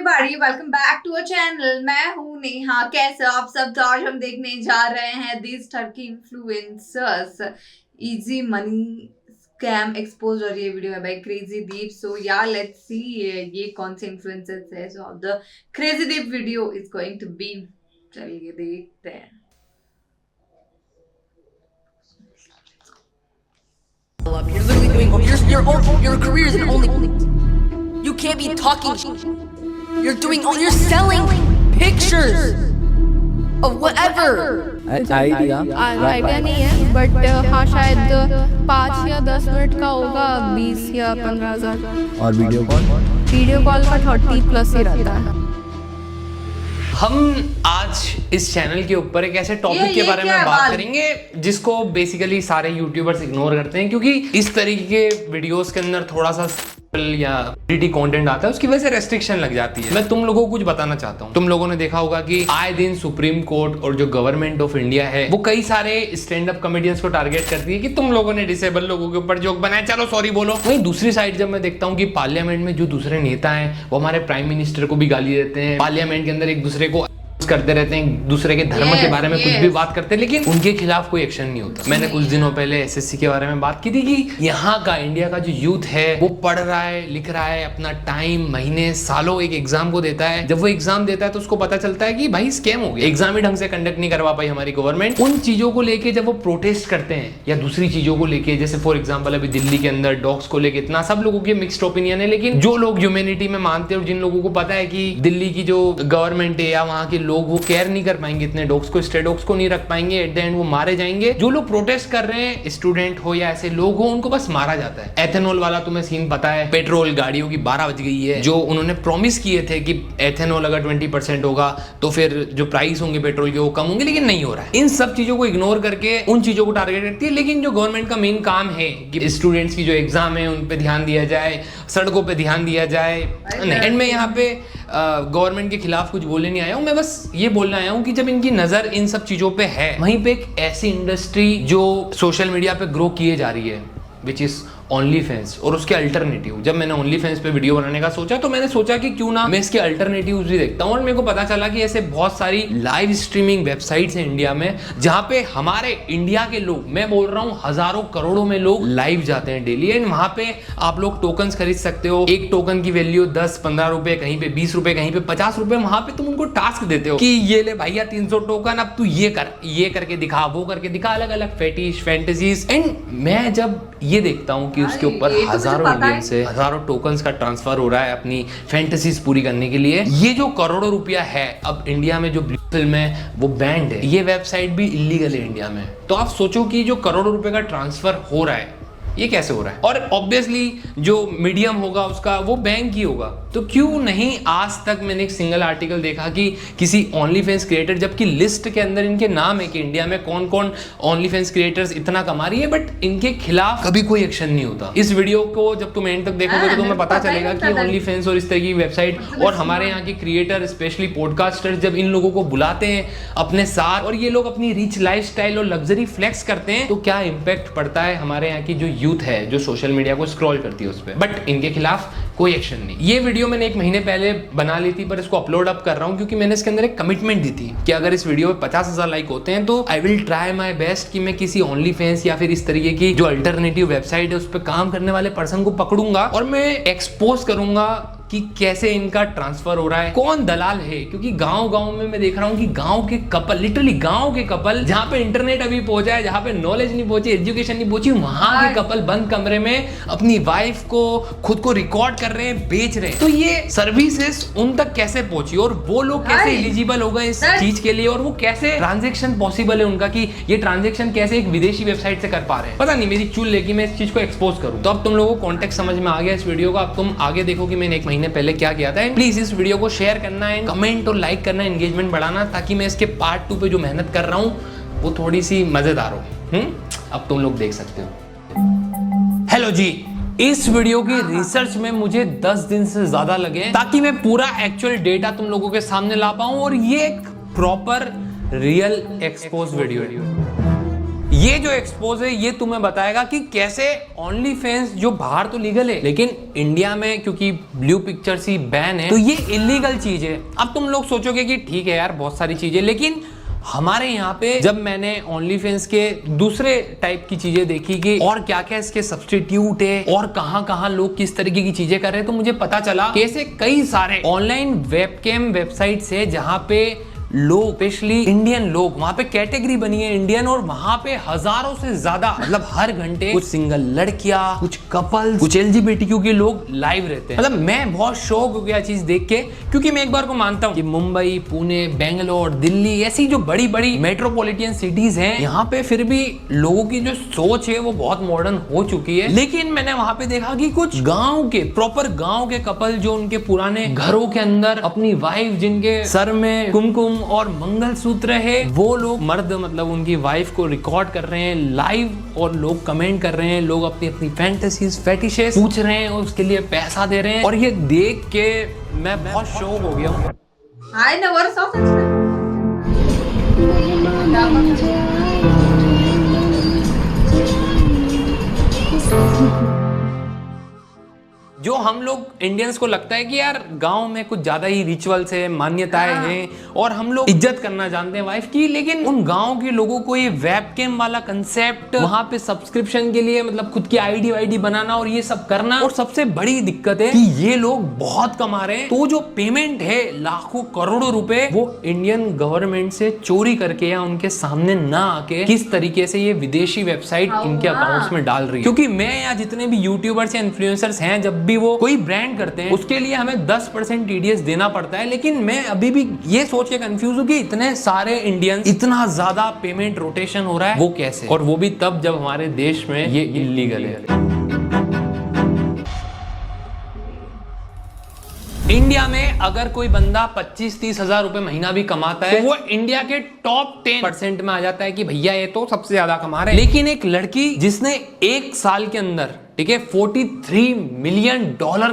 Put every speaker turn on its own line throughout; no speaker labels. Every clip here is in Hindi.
Everybody, welcome back to a channel. मैं हूं नेहा। कैसे आप सब? तो आज हम देखने जा रहे हैं this Turkey influencers easy money scam expose. और ये वीडियो है बाय क्रेजी दीप। सो या लेट्स सी ये कौन से इन्फ्लुएंसर्स है। So the crazy deep video is going to be, चलिए देखते हैं।
You're literally doing your career is only. You can't be talking. You're selling pictures of whatever.
Idea
नहीं है, बट हाँ शायद 5 या 10 मिनट का होगा, 20 या 15,000।
और वीडियो कॉल
का 30+ ही रहता है।
हम आज इस चैनल के ऊपर एक ऐसे टॉपिक के बारे में बात करेंगे जिसको बेसिकली सारे यूट्यूबर्स इग्नोर करते हैं, क्योंकि इस तरीके के वीडियोस के अंदर थोड़ा सा या क्रिएटिव कंटेंट आता है, उसकी वजह से रेस्ट्रिक्शन लग जाती है। मैं तुम लोगों को कुछ बताना चाहता हूँ। तुम लोगों ने देखा होगा कि आए दिन सुप्रीम कोर्ट और जो गवर्नमेंट ऑफ इंडिया है वो कई सारे स्टैंड अप कॉमेडियंस को टारगेट करती है कि तुम लोगों ने डिसेबल लोगों के ऊपर जोक बनाए, चलो सॉरी बोलो। वहीं दूसरी साइड जब मैं देखता हूँ कि पार्लियामेंट में जो दूसरे नेता हैं वो हमारे प्राइम मिनिस्टर को भी गाली देते हैं, पार्लियामेंट के अंदर एक दूसरे को करते रहते हैं, दूसरे के धर्म के बारे में कुछ भी बात करते हैं, लेकिन उनके खिलाफ कोई एक्शन नहीं होता। मैंने कुछ दिनों पहले एसएससी के बारे में बात की थी कि यहाँ का इंडिया का जो यूथ है वो पढ़ रहा है, लिख रहा है, अपना टाइम, महीने, सालों एक एग्जाम को देता है। जब वो एग्जाम देता है तो उसको पता चलता है कि भाई स्कैम हो गया, एग्जाम ही ढंग से कंडक्ट नहीं करवा पाई हमारी गवर्नमेंट। उन चीजों को लेके जब वो प्रोटेस्ट करते हैं या दूसरी चीजों को लेके, जैसे फॉर एग्जाम्पल अभी दिल्ली के अंदर डॉग्स को लेके इतना सब लोगों के मिक्स्ड ओपिनियन है, लेकिन जो लोग ह्यूमैनिटी में मानते हैं और जिन लोगों को पता है कि दिल्ली की जो गवर्नमेंट है या वहाँ के लोग वो केयर नहीं कर पाएंगे, इतने डॉग्स को, स्ट्रे डॉग्स को नहीं रख पाएंगे, एट द एंड वो मारे जाएंगे। जो लोग प्रोटेस्ट कर रहे हैं, स्टूडेंट हो या ऐसे लोग हो, उनको बस मारा जाता है। एथेनॉल वाला तुम्हें सीन पता है, पेट्रोल गाड़ियों की 12 बज गई है, जो उन्होंने प्रॉमिस किए थे कि एथेनॉल अगर 20% होगा तो फिर जो प्राइस होंगे पेट्रोल के वो कम होंगे, लेकिन नहीं हो रहा है। इन सब चीजों को इग्नोर करके उन चीजों को टारगेट करती है, लेकिन जो गवर्नमेंट का मेन काम है कि स्टूडेंट्स की जो एग्जाम है उन पे ध्यान दिया जाए, सड़कों पे ध्यान दिया जाए। एंड में यहाँ पे गवर्नमेंट के खिलाफ कुछ बोलने नहीं आया हूं, मैं बस ये बोलने आया हूं कि जब इनकी नजर इन सब चीजों पे है, वहीं पे एक ऐसी इंडस्ट्री जो सोशल मीडिया पे ग्रो किए जा रही है, विच इज ओनली फैंस, और उसके अल्टरनेटिव। जब मैंने ओनली फैंस पे वीडियो बनाने का सोचा तो मैंने सोचा कि क्यों ना मैं इसके अल्टरनेटिव भी देखता हूं, और मेरे को पता चला कि ऐसे बहुत सारी लाइव स्ट्रीमिंग वेबसाइट्स हैं इंडिया में जहां पे हमारे इंडिया के लोग, मैं बोल रहा हूं हजारों करोड़ों में लोग लाइव जाते हैं डेली, एंड वहां पे आप लोग टोकन्स खरीद सकते हो। एक टोकन की वैल्यू 10-15 रुपए, कहीं पे 20 रुपए, कहीं पे 50 रुपए। वहां पे तुम उनको टास्क देते हो कि ये ले भैया 300 टोकन, अब तू ये कर, ये करके दिखा, वो करके दिखा, अलग अलग फेटिश फैंटेसीज। एंड मैं जब ये देखता हूं कि उसके ऊपर हजारों इंडियन से हजारों टोकन्स का ट्रांसफर हो रहा है अपनी फैंटेसीज पूरी करने के लिए, ये जो करोड़ों रुपया है, अब इंडिया में जो ब्लू फिल्म है वो बैंड है, ये वेबसाइट भी इलीगल है इंडिया में। तो आप सोचो कि जो करोड़ों रुपए का ट्रांसफर हो रहा है ये कैसे हो रहा है, और ऑब्वियसली जो मीडियम होगा उसका वो बैंक ही होगा। तो क्यों नहीं आज तक मैंने एक सिंगल आर्टिकल देखा कि किसी ओनली फैंस क्रिएटर, जबकि लिस्ट के अंदर इनके नाम है कि इंडिया में कौन कौन ओनली फैंस क्रिएटर्स इतना कमा रही है, बट इनके खिलाफ कभी कोई एक्शन नहीं होता। इस वीडियो को जब तुम एंड तक देखोगे तो तुम्हें पता चलेगा कि ओनली फैंस और इस तरह की वेबसाइट और हमारे यहाँ के क्रिएटर, स्पेशली पॉडकास्टर्स, जब इन लोगों को बुलाते हैं अपने साथ और ये लोग अपनी रिच लाइफस्टाइल और लग्जरी फ्लेक्स करते हैं, तो क्या इंपैक्ट पड़ता है हमारे यहाँ की जो यूथ है जो सोशल मीडिया को स्क्रॉल करती है उस पर। बट इनके खिलाफ कोई एक्शन नहीं। ये वीडियो मैंने 1 महीने पहले बना ली थी, पर इसको अपलोड अप कर रहा हूं क्योंकि मैंने इसके अंदर एक कमिटमेंट दी थी कि अगर इस वीडियो पे 50,000 लाइक होते हैं तो I will try my best कि मैं किसी ओनली फैंस या फिर इस तरीके की जो अल्टरनेटिव वेबसाइट है उस पर काम करने वाले पर्सन को पकड़ूंगा और मैं एक्सपोज करूंगा कि कैसे इनका ट्रांसफर हो रहा है, कौन दलाल है। क्योंकि गांव-गांव में मैं देख रहा हूं कि गांव के कपल, लिटरली गांव के कपल, जहां पे इंटरनेट अभी पहुंचा है, जहां पे नॉलेज नहीं पहुंची, एजुकेशन नहीं पहुंची, वहां के कपल बंद कमरे में अपनी वाइफ को, खुद को रिकॉर्ड कर रहे हैं, बेच रहे हैं। तो ये सर्विसेज उन तक कैसे पहुंची और वो लोग कैसे एलिजिबल हो गए इस चीज के लिए, और वो कैसे ट्रांजेक्शन पॉसिबल है उनका, कि ये ट्रांजेक्शन कैसे एक विदेशी वेबसाइट से कर पा रहे हैं। पता नहीं, मेरी चुल लेगी मैं इस चीज को एक्सपोज करूं। तो अब तुम लोगों को कॉन्टेक्स्ट समझ में आ गया इस वीडियो का। अब तुम आगे देखो कि मैंने 1 महीने पहले क्या किया था। प्लीज इस वीडियो को शेयर करना है, कमेंट और लाइक करना, एंगेजमेंट बढ़ाना, ताकि मैं इसके पार्ट 2 पे जो मेहनत कर रहा हूं वो थोड़ी सी मजेदार हो। अब तुम लोग देख सकते हो। हेलो जी, इस वीडियो की रिसर्च में मुझे 10 दिन से ज्यादा लगे ताकि मैं पूरा एक्चुअल डेटा तुम लोगों के सामने ला पाऊं, और ये एक प्रॉपर रियल एक्सपोज वीडियो है। ये जो एक्सपोज है ये तुम्हें बताएगा कि कैसे ओनली फैंस जो बाहर तो लीगल है लेकिन इंडिया में क्योंकि ब्लू पिक्चर्स ही बैन है तो ये इलीगल चीज है। अब तुम लोग सोचोगे कि ठीक है यार बहुत सारी चीजें, लेकिन हमारे यहाँ पे जब मैंने ओनली फैंस के दूसरे टाइप की चीजें देखी कि और क्या क्या इसके सब्स्टिट्यूट है और कहाँ लोग किस तरीके की चीजें कर रहे हैं, तो मुझे पता चला कि ऐसे कई सारे ऑनलाइन वेबकैम वेबसाइट्स है जहाँ पे लोग, स्पेशली इंडियन लोग, वहां पे कैटेगरी बनी है इंडियन, और वहां पे हजारों से ज्यादा मतलब हर घंटे कुछ सिंगल लड़कियां, कुछ कपल्स, कुछ LGBTQ के लोग लाइव रहते हैं। मतलब मैं बहुत शौक हो गया चीज देख के, क्योंकि मैं एक बार को मानता हूँ कि मुंबई, पुणे, बेंगलोर, दिल्ली ऐसी जो बड़ी बड़ी मेट्रोपॉलिटन सिटीज हैं, यहाँ पे फिर भी लोगों की जो सोच है वो बहुत मॉडर्न हो चुकी है। लेकिन मैंने वहां पे देखा कि कुछ गाँव के, प्रॉपर गाँव के कपल जो उनके पुराने घरों के अंदर अपनी वाइफ जिनके सर में कुमकुम और मंगलसूत्र है, वो लोग मर्द मतलब उनकी वाइफ को रिकॉर्ड कर रहे हैं लाइव, और लोग कमेंट कर रहे हैं, लोग अपनी अपनी फैंटेसीज, फेटिशेस पूछ रहे हैं और उसके लिए पैसा दे रहे हैं। और ये देख के मैं बहुत शौक हो गया हूँ।
I never saw such thing.
जो हम लोग इंडियंस को लगता है कि यार गांव में कुछ ज्यादा ही रिचुअल्स है, मान्यताएं हैं और हम लोग इज्जत करना जानते हैं वाइफ की, लेकिन उन गांव के लोगों को ये वेबकैम वाला कंसेप्ट, वहां पे सब्सक्रिप्शन के लिए मतलब खुद की आईडी वाईडी बनाना और ये सब करना, और सबसे बड़ी दिक्कत है कि ये लोग बहुत कमा रहे हैं, तो जो पेमेंट है लाखों करोड़ों रुपए वो इंडियन गवर्नमेंट से चोरी करके या उनके सामने ना आके किस तरीके से ये विदेशी वेबसाइट इनके अकाउंट्स में डाल रही है। क्योंकि मैं या जितने भी यूट्यूबर्स या इन्फ्लुएंसर्स हैं, जब भी वो कोई ब्रांड करते हैं उसके लिए हमें 10% TDS देना पड़ता है, लेकिन मैं अभी भी ये सोच के कंफ्यूज हूँ कि इतने सारे इंडियंस, इतना ज्यादा पेमेंट रोटेशन हो रहा है, वो कैसे, और वो भी तब जब हमारे देश में ये इलीगल है। इंडिया में अगर कोई बंदा 25-30 हजार रुपए महीना भी कमाता है तो वो इंडिया के टॉप 10% में आ जाता है कि भैया ये तो सबसे ज्यादा कमा रहे हैं। लेकिन एक लड़की जिसने एक साल के अंदर, ठीक है, $43 मिलियन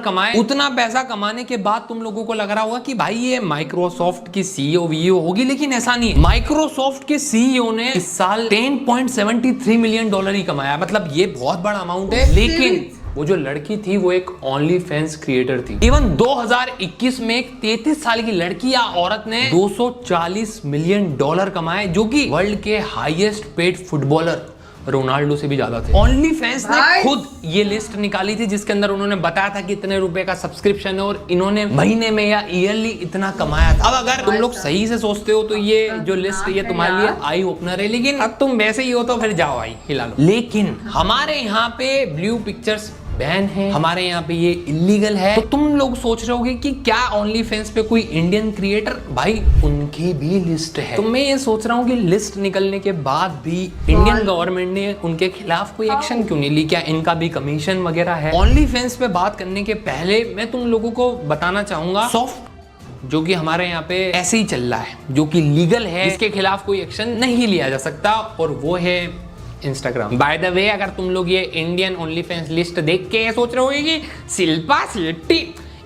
कमाए, उतना पैसा कमाने के बाद तुम लोगों को लग रहा होगा कि भाई ये माइक्रोसॉफ्ट की CEO वीओ होगी, लेकिन ऐसा नहीं है। माइक्रोसॉफ्ट के CEO ने इस साल $10.73 मिलियन ही कमाया, मतलब ये बहुत बड़ा अमाउंट है। लेकिन वो जो लड़की थी वो एक ओनली फैंस क्रिएटर थी। इवन 2021 में एक 33 साल की लड़की या औरत ने $240 मिलियन कमाए, जो कि वर्ल्ड के हाईएस्ट पेड फुटबॉलर रोनाल्डो से भी ज्यादा थे। ओनली फैंस ने खुद ये लिस्ट निकाली थी जिसके अंदर उन्होंने बताया था कि इतने रुपए का सब्सक्रिप्शन है और इन्होंने महीने में या ईयरली इतना कमाया था। अब अगर तुम लोग सही से सोचते हो तो ये जो लिस्ट ये तुम्हारे लिए आई ओपनर है, लेकिन अब तुम वैसे ही हो तो फिर जाओ आई हिला लो। लेकिन हमारे यहाँ पे ब्लू पिक्चर्स बैन है, हमारे यहाँ पे ये इलीगल है, तो तुम लोग सोच रहे होगे कि क्या ओनली फैंस पे कोई इंडियन क्रिएटर, भाई उनकी भी लिस्ट है। तो मैं ये सोच रहा हूँ कि लिस्ट निकलने के बाद भी इंडियन गवर्नमेंट ने उनके खिलाफ कोई एक्शन क्यों नहीं ली, क्या इनका भी कमीशन वगैरह है? ओनली फैंस पे बात करने के पहले मैं तुम लोगों को बताना चाहूंगा सॉफ्ट, जो कि हमारे यहाँ पे ऐसे ही चल रहा है, जो कि लीगल है, इसके खिलाफ कोई एक्शन नहीं लिया जा सकता, और वो है इंस्टाग्राम। बाय द वे, अगर तुम लोग ये इंडियन ओनली फैंस लिस्ट देख के ये सोच रहे होगे कि शिल्पा शेट्टी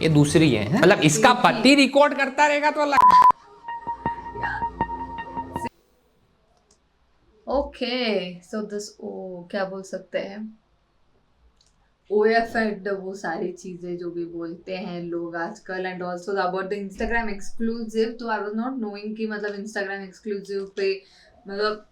ये दूसरी है, मतलब इसका पति रिकॉर्ड करता रहेगा तो
ओके, सो दिस क्या बोल सकते हैं, OF एंड वो सारी चीजें जो भी बोलते हैं लोग आजकल, and also about the Instagram exclusive. तो आई वाज नॉट नोइंग कि मतलब इंस्टाग्राम एक्सक्लूसिव पे मतलब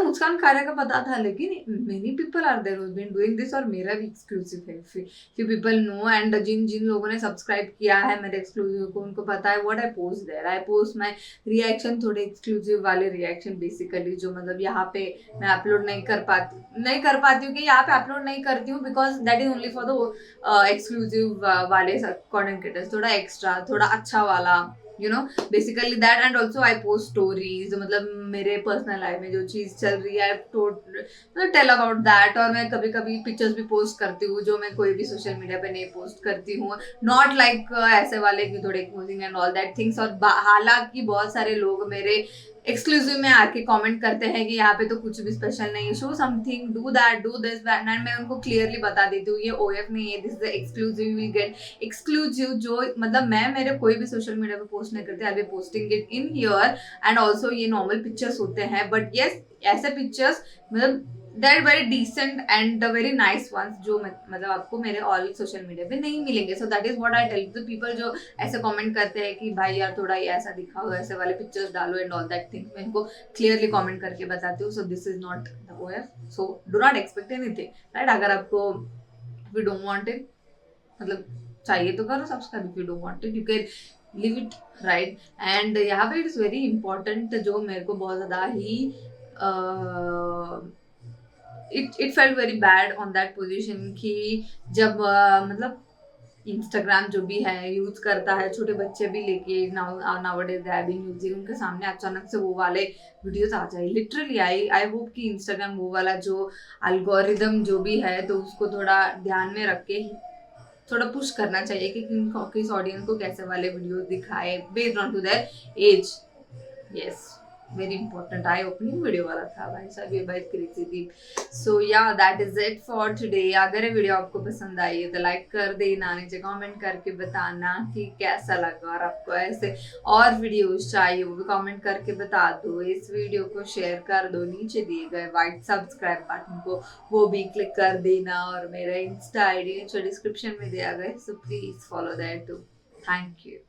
मुस्कान खारा का पता था, लेकिन many people are there who been doing this, और मेरा भी एक्सक्लूसिव है। फ्यू पीपल नो, एंड जिन लोगों ने सब्सक्राइब किया है मेरे एक्सक्लूसिव को, उनको पता है what I post there. I post my reaction, थोड़े एक्सक्लूसिव वाले रिएक्शन बेसिकली, जो मतलब यहाँ पे मैं अपलोड नहीं कर पाती हूँ कि यहाँ पे अपलोड नहीं करती हूँ, because that is only for the exclusive वाले कंटेंट क्रिएटर्स, थोड़ा एक्स्ट्रा, थोड़ा अच्छा वाला, you know, basically that. And also I post stories, मतलब मेरे पर्सनल लाइफ में जो चीज़ चल रही है आई टेल अबाउट दैट, और मैं कभी कभी पिक्चर्स भी पोस्ट करती हूँ जो मैं कोई भी सोशल मीडिया पे नहीं पोस्ट करती हूँ, नॉट लाइक ऐसे वाले कि थोड़े exposing and all that things. और हालांकि बहुत सारे लोग मेरे एक्सक्लूसिव में आके कमेंट करते हैं कि यहाँ पे तो कुछ भी स्पेशल नहीं है, show something, do that, do this that, and मैं उनको क्लियरली बता देती हूँ ये OF नहीं है, this is the exclusive, we get exclusive, जो मतलब मैं मेरे कोई भी सोशल मीडिया पे पोस्ट नहीं करती, I be posting it in here, and also ये नॉर्मल पिक्चर्स होते हैं, बट येस ऐसे पिक्चर्स मतलब that very decent and the very nice ones जो मतलब आपको मेरे ऑल सोशल मीडिया पे नहीं मिलेंगे. So that is what I tell the people जो ऐसे कमेंट करते हैं कि भाई यार थोड़ा ये ऐसा दिखाओ, ऐसे वाले पिक्चर्स डालो एंड ऑल दैट थिंग्स. मैं इनको क्लियरली कमेंट करके बताती हूँ. So this is not the OF. So do not expect anything, right? अगर आपको if you don't want it, मतलब चाहिए तो करो subscribe. If you don't want it you can live it, right? And यहाँ पे इट्स वेरी इंपॉर्टेंट जो मेरे को बहुत ज़्यादा ही it felt very bad on that position कि जब मतलब इंस्टाग्राम जो भी है यूज करता है, छोटे बच्चे भी लेके nowadays they have been using, उनके सामने अचानक से वो वाले वीडियोस आ जाए. लिटरली आई होप कि इंस्टाग्राम वो वाला जो एल्गोरिदम जो भी है तो उसको थोड़ा ध्यान में रख के थोड़ा पुश करना चाहिए कि किस ऑडियंस को कैसे वाले वीडियोस दिखाए based on to their age. Yes, very important I opening video वाला था भाई साहब, ये बात क्रेजी थी. सो या that is it for today. अगर ये वीडियो आपको पसंद आई है तो लाइक कर देना, नीचे कमेंट करके बताना कि कैसा लगा, और आपको ऐसे और वीडियोस चाहिए वो भी कमेंट करके बता दो. इस वीडियो को शेयर कर दो, नीचे दिए गए व्हाइट सब्सक्राइब बटन को वो भी क्लिक कर देना, और मेरा इंस्टा ID नीचे डिस्क्रिप्शन में दिया गया, so please follow that too. Thank you.